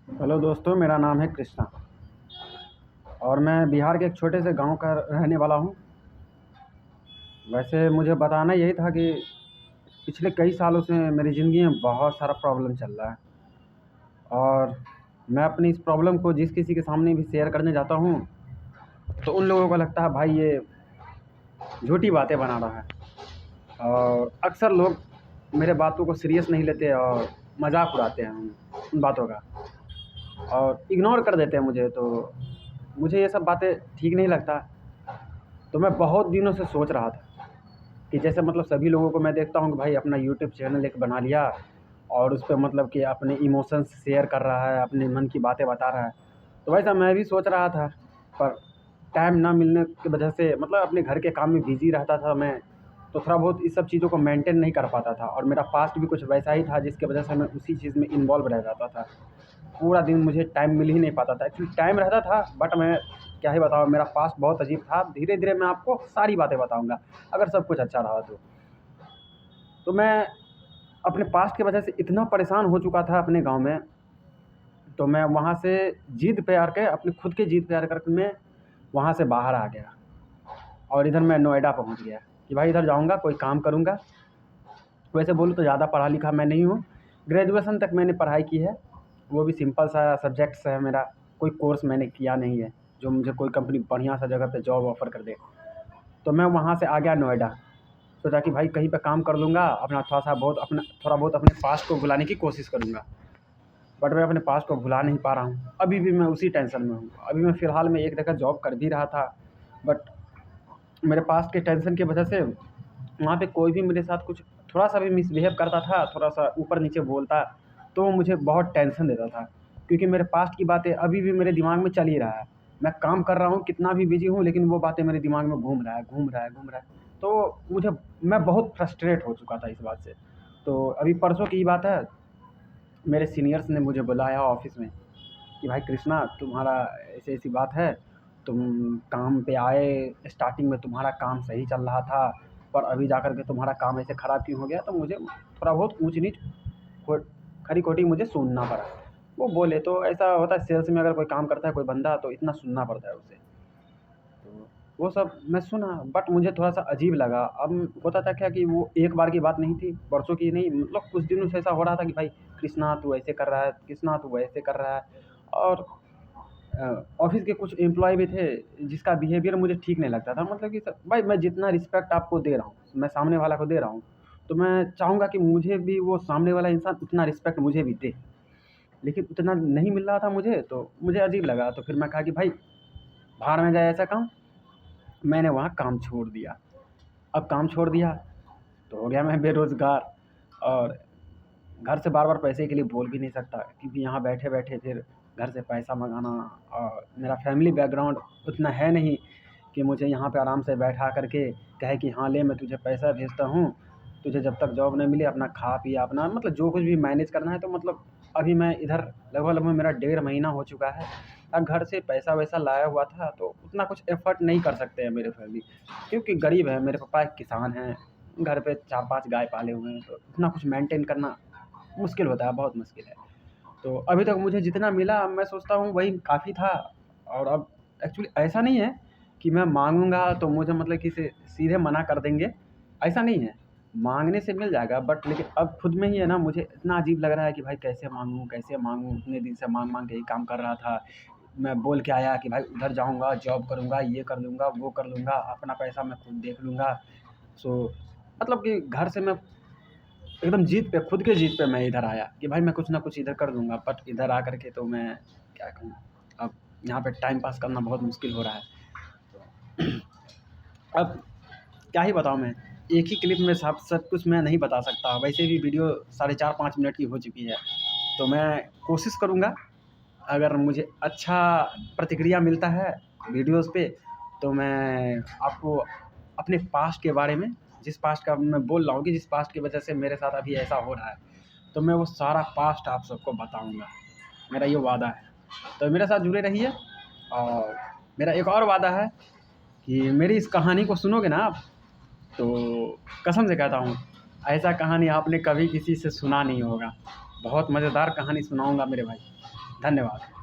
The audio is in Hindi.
हेलो दोस्तों, मेरा नाम है कृष्णा और मैं बिहार के एक छोटे से गांव का रहने वाला हूं। वैसे मुझे बताना यही था कि पिछले कई सालों से मेरी ज़िंदगी में बहुत सारा प्रॉब्लम चल रहा है और मैं अपनी इस प्रॉब्लम को जिस किसी के सामने भी शेयर करने जाता हूं, तो उन लोगों को लगता है भाई ये झूठी बातें बना रहा है। और अक्सर लोग मेरे बातों को सीरियस नहीं लेते और मज़ाक उड़ाते हैं उन बातों का और इग्नोर कर देते हैं मुझे। तो मुझे ये सब बातें ठीक नहीं लगता। तो मैं बहुत दिनों से सोच रहा था कि जैसे मतलब सभी लोगों को मैं देखता हूँ कि भाई अपना यूट्यूब चैनल एक बना लिया और उस पे मतलब कि अपने इमोशंस शेयर कर रहा है, अपने मन की बातें बता रहा है। तो वैसा मैं भी सोच रहा था, पर टाइम ना मिलने की वजह से मतलब अपने घर के काम में बिज़ी रहता था मैं, तो थोड़ा बहुत इस सब चीज़ों को मेंटेन नहीं कर पाता था और मेरा पास्ट भी कुछ वैसा ही था जिसकी वजह से मैं उसी चीज़ में इन्वॉल्व रह जाता था। पूरा दिन मुझे टाइम मिल ही नहीं पाता था। एक्चुअली टाइम रहता था, बट मैं क्या ही बताऊँ, मेरा पास्ट बहुत अजीब था। धीरे-धीरे मैं आपको सारी बातें बताऊँगा, अगर सब कुछ अच्छा रहा तो। तो मैं अपने पास्ट की वजह से इतना परेशान हो चुका था अपने गाँव में, तो मैं वहाँ से ज़िद पे आके अपनी खुद की ज़िद पे आकर के मैं वहाँ से बाहर आ गया और इधर मैं नोएडा पहुँच गया कि भाई इधर जाऊँगा, कोई काम करूँगा। वैसे बोलूँ तो ज़्यादा पढ़ा लिखा मैं नहीं हूँ, ग्रेजुएशन तक मैंने पढ़ाई की है, वो भी सिंपल सा सब्जेक्ट्स है मेरा, कोई कोर्स मैंने किया नहीं है, जो मुझे कोई कंपनी बढ़िया सा जगह पे जॉब ऑफ़र कर दे। तो मैं वहाँ से आ गया नोएडा, सोचा कि भाई कहीं पे काम कर लूँगा, अपना थोड़ा बहुत अपने पास्ट को भुलाने की कोशिश करूँगा। बट मैं अपने पास्ट को भुला नहीं पा रहा हूँ, अभी भी मैं उसी टेंशन में हूँ। अभी मैं फ़िलहाल में एक जगह जॉब कर भी रहा था, बट मेरे पास्ट के टेंशन की वजह से वहाँ पे कोई भी मेरे साथ कुछ थोड़ा-सा भी मिसबिहेव करता था, थोड़ा-सा ऊपर-नीचे बोलता, तो वो मुझे बहुत टेंशन देता था। क्योंकि मेरे पास्ट की बातें अभी भी मेरे दिमाग में चल ही रहा है। मैं काम कर रहा हूँ, कितना भी बिज़ी हूँ, लेकिन वो बातें मेरे दिमाग में घूम रहा है, घूम रहा है, घूम रहा है। तो मुझे मैं बहुत फ्रस्ट्रेट हो चुका था इस बात से। तो अभी परसों की ही बात है, मेरे सीनियर्स ने मुझे बुलाया ऑफ़िस में कि भाई कृष्णा, तुम्हारा ऐसी-ऐसी बात है, तुम काम पे आए, स्टार्टिंग में तुम्हारा काम सही चल रहा था, पर अभी जाकर के तुम्हारा काम ऐसे ख़राब क्यों हो गया? तो मुझे थोड़ा बहुत ऊँच-नीच को खरी-खोटी मुझे सुनना पड़ा। वो बोले, तो ऐसा होता है सेल्स में, अगर कोई काम करता है कोई बंदा, तो इतना सुनना पड़ता है उसे। तो वो सब मैं सुना, बट मुझे थोड़ा-सा अजीब लगा। अब होता था क्या कि वो एक बार की बात नहीं थी, बरसों की नहीं, मतलब कुछ दिनों से ऐसा हो रहा था कि भाई कृष्णा तू ऐसे कर रहा है, कृष्णा तू वैसे कर रहा है। और ऑफ़िस के कुछ एम्प्लॉयी भी थे जिसका बिहेवियर मुझे ठीक नहीं लगता था। मतलब कि भाई मैं जितना रिस्पेक्ट आपको दे रहा हूँ, मैं सामने वाला को दे रहा हूँ, तो मैं चाहूँगा कि मुझे भी वो सामने वाला इंसान उतना रिस्पेक्ट मुझे भी दे। लेकिन उतना नहीं मिल रहा था मुझे, तो मुझे अजीब लगा। तो फिर मैं कहा कि भाई भाड़ में जाए ऐसा काम। मैंने वहाँ काम छोड़ दिया। अब काम छोड़ दिया तो हो गया मैं बेरोज़गार और घर से बार-बार पैसे के लिए बोल भी नहीं सकता, क्योंकि यहाँ बैठे-बैठे फिर घर से पैसा मँगाना, और मेरा फैमिली बैकग्राउंड उतना है नहीं कि मुझे यहाँ पे आराम से बैठा कर के कहे कि हाँ, ले मैं तुझे पैसा भेजता हूँ, तुझे जब तक जॉब नहीं मिले अपना खा पी, अपना मतलब जो कुछ भी मैनेज करना है। तो मतलब अभी मैं इधर लगभग-लगभग मेरा डेढ़ महीना हो चुका है। अब घर से पैसा-वैसा लाया हुआ था, तो उतना कुछ एफ़र्ट नहीं कर सकते हैं मेरे फैमिली, क्योंकि गरीब है। मेरे पापा एक किसान हैं, घर पे 4-5 गाय पाले हुए हैं, तो इतना कुछ मेंटेन करना मुश्किल होता है, बहुत मुश्किल है। तो अभी तक मुझे जितना मिला मैं सोचता हूँ वही काफ़ी था। और अब एक्चुअली ऐसा नहीं है कि मैं माँगूँगा तो मुझे मतलब कि सीधे मना कर देंगे, ऐसा नहीं है। माँगने से मिल जाएगा, बट लेकिन अब खुद में ही है ना, मुझे इतना अजीब लग रहा है कि भाई कैसे माँगूँ, कैसे माँगूँ? इतने दिन से माँग-माँग के ही काम कर रहा था। मैं बोल के आया कि भाई उधर जाऊँगा, जॉब करूँगा, ये कर लूँगा, वो कर लूँगा, अपना पैसा मैं खुद देख लूँगा। सो मतलब कि घर से मैं एकदम जीत पे, खुद के जीत पे मैं इधर आया कि भाई मैं कुछ ना कुछ इधर कर दूँगा, बट इधर आकर के तो मैं क्या कहूँ, अब यहाँ पे टाइम पास करना बहुत मुश्किल हो रहा है। अब क्या ही बताऊँ मैं, एक ही क्लिप में सब कुछ मैं नहीं बता सकता। वैसे भी वीडियो साढ़े 4-5 मिनट की हो चुकी है। तो मैं कोशिश करूँगा, अगर मुझे अच्छा प्रतिक्रिया मिलता है वीडियोज़ पे, तो मैं आपको अपने पास्ट के बारे में, जिस पास्ट का मैं बोल रहा हूँ कि जिस पास्ट की वजह से मेरे साथ अभी ऐसा हो रहा है, तो मैं वो सारा पास्ट आप सबको बताऊँगा। मेरा ये वादा है। तो मेरे साथ जुड़े रहिए। और मेरा एक और वादा है कि मेरी इस कहानी को सुनोगे ना आप, तो कसम से कहता हूँ, ऐसा कहानी आपने कभी किसी से सुना नहीं होगा। बहुत मज़ेदार कहानी सुनाऊँगा मेरे भाई। धन्यवाद।